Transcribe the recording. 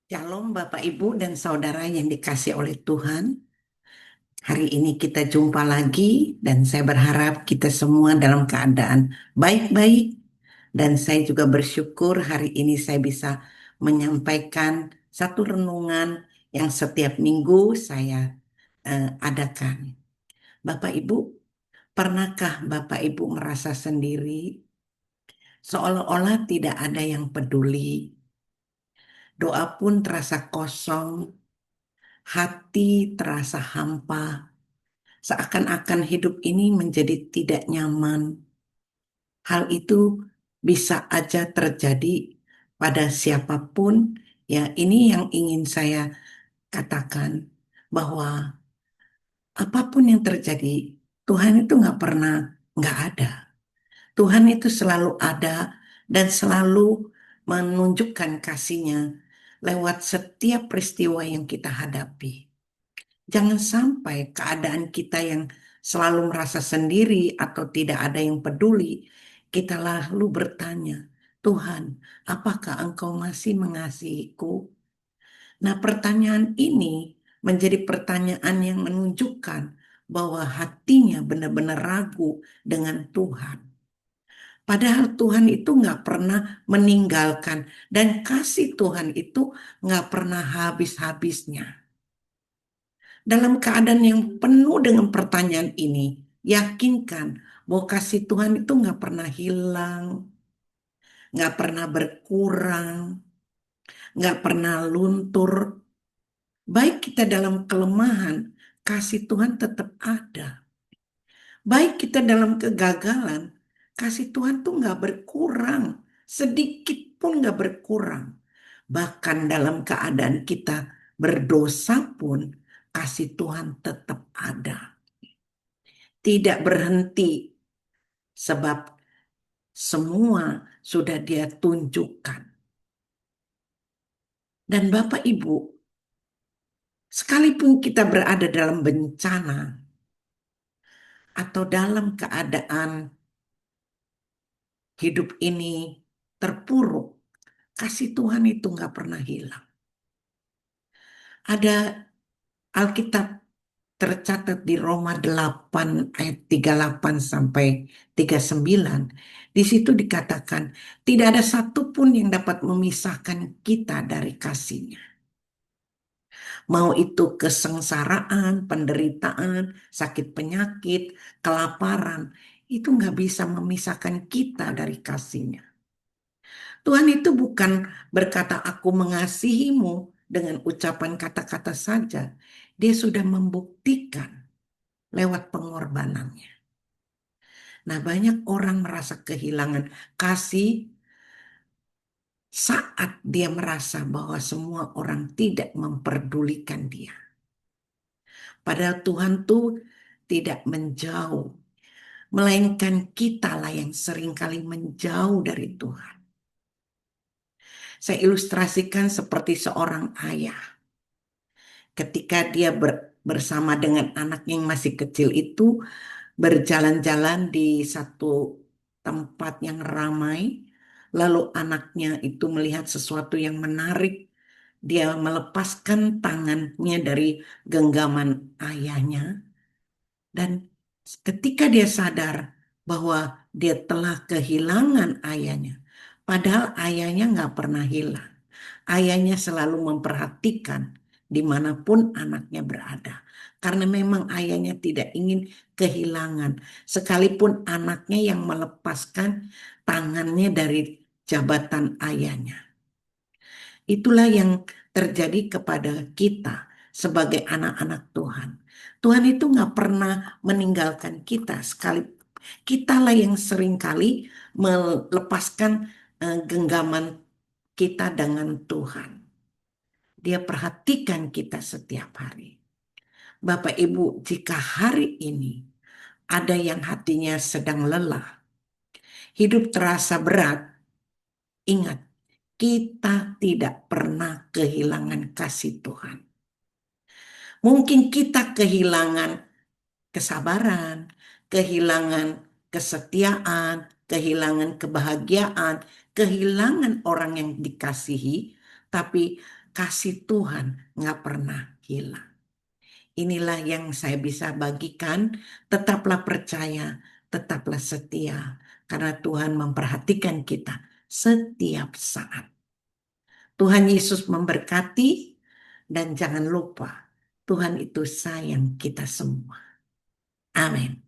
Shalom Bapak Ibu dan Saudara yang dikasih oleh Tuhan. Hari ini kita jumpa lagi dan saya berharap kita semua dalam keadaan baik-baik. Dan saya juga bersyukur hari ini saya bisa menyampaikan satu renungan yang setiap minggu saya adakan. Bapak Ibu, pernahkah Bapak Ibu merasa sendiri seolah-olah tidak ada yang peduli? Doa pun terasa kosong, hati terasa hampa, seakan-akan hidup ini menjadi tidak nyaman. Hal itu bisa aja terjadi pada siapapun. Ya, ini yang ingin saya katakan bahwa apapun yang terjadi, Tuhan itu nggak pernah nggak ada. Tuhan itu selalu ada dan selalu menunjukkan kasih-Nya lewat setiap peristiwa yang kita hadapi. Jangan sampai keadaan kita yang selalu merasa sendiri atau tidak ada yang peduli, kita lalu bertanya, Tuhan, apakah Engkau masih mengasihiku? Nah, pertanyaan ini menjadi pertanyaan yang menunjukkan bahwa hatinya benar-benar ragu dengan Tuhan. Padahal Tuhan itu nggak pernah meninggalkan dan kasih Tuhan itu nggak pernah habis-habisnya. Dalam keadaan yang penuh dengan pertanyaan ini, yakinkan bahwa kasih Tuhan itu nggak pernah hilang, nggak pernah berkurang, nggak pernah luntur. Baik kita dalam kelemahan, kasih Tuhan tetap ada. Baik kita dalam kegagalan, kasih Tuhan tuh nggak berkurang, sedikit pun nggak berkurang. Bahkan dalam keadaan kita berdosa pun, kasih Tuhan tetap ada. Tidak berhenti sebab semua sudah Dia tunjukkan. Dan Bapak Ibu, sekalipun kita berada dalam bencana atau dalam keadaan hidup ini terpuruk, kasih Tuhan itu nggak pernah hilang. Ada Alkitab tercatat di Roma 8 ayat 38 sampai 39. Di situ dikatakan, tidak ada satupun yang dapat memisahkan kita dari kasih-Nya. Mau itu kesengsaraan, penderitaan, sakit penyakit, kelaparan, itu nggak bisa memisahkan kita dari kasih-Nya. Tuhan itu bukan berkata aku mengasihimu dengan ucapan kata-kata saja. Dia sudah membuktikan lewat pengorbanannya. Nah, banyak orang merasa kehilangan kasih saat dia merasa bahwa semua orang tidak memperdulikan dia. Padahal Tuhan tuh tidak menjauh, melainkan kitalah yang seringkali menjauh dari Tuhan. Saya ilustrasikan seperti seorang ayah. Ketika dia bersama dengan anaknya yang masih kecil itu, berjalan-jalan di satu tempat yang ramai, lalu anaknya itu melihat sesuatu yang menarik. Dia melepaskan tangannya dari genggaman ayahnya, dan ketika dia sadar bahwa dia telah kehilangan ayahnya, padahal ayahnya nggak pernah hilang. Ayahnya selalu memperhatikan dimanapun anaknya berada. Karena memang ayahnya tidak ingin kehilangan. Sekalipun anaknya yang melepaskan tangannya dari jabatan ayahnya. Itulah yang terjadi kepada kita sebagai anak-anak Tuhan. Tuhan itu nggak pernah meninggalkan kita. Kitalah yang seringkali melepaskan genggaman kita dengan Tuhan. Dia perhatikan kita setiap hari. Bapak Ibu, jika hari ini ada yang hatinya sedang lelah, hidup terasa berat, ingat, kita tidak pernah kehilangan kasih Tuhan. Mungkin kita kehilangan kesabaran, kehilangan kesetiaan, kehilangan kebahagiaan, kehilangan orang yang dikasihi, tapi kasih Tuhan nggak pernah hilang. Inilah yang saya bisa bagikan. Tetaplah percaya, tetaplah setia, karena Tuhan memperhatikan kita setiap saat. Tuhan Yesus memberkati, dan jangan lupa, Tuhan itu sayang kita semua. Amin.